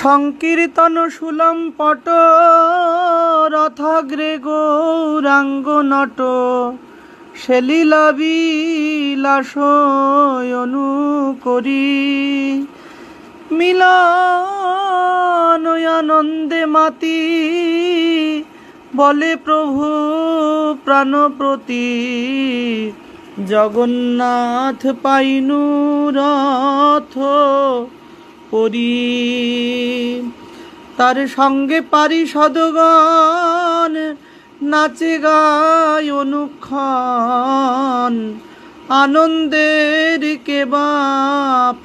সংকীর্তন সুলম পট রথাগ্রে গৌরাঙ্গ নট সেলীলা বিলাস অনুকরি মিলন আনন্দে মাতি বলে প্রভু প্রাণপ্রতি জগন্নাথ পাইনু রথ পরি। তার সঙ্গে পারিষদগণ নাচে গায় অনুক্ষণ আনন্দের কেবা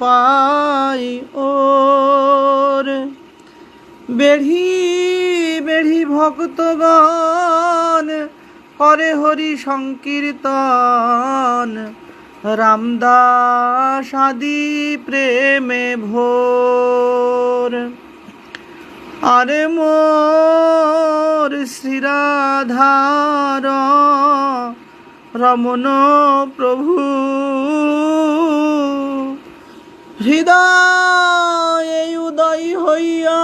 পাই ওর। বেঢ়ি বেঢ়ি ভক্তগণ করে হরি সংকীর্তন রামদাস আদি প্রেমে ভোর। আরে মোর শ্রীরাধার রমণ প্রভু হৃদয়ে উদয় হইয়া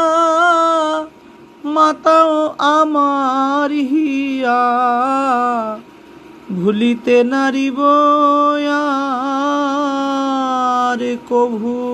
মাতাও আমার হিয়া ভুলিতে নারিব আর কভু।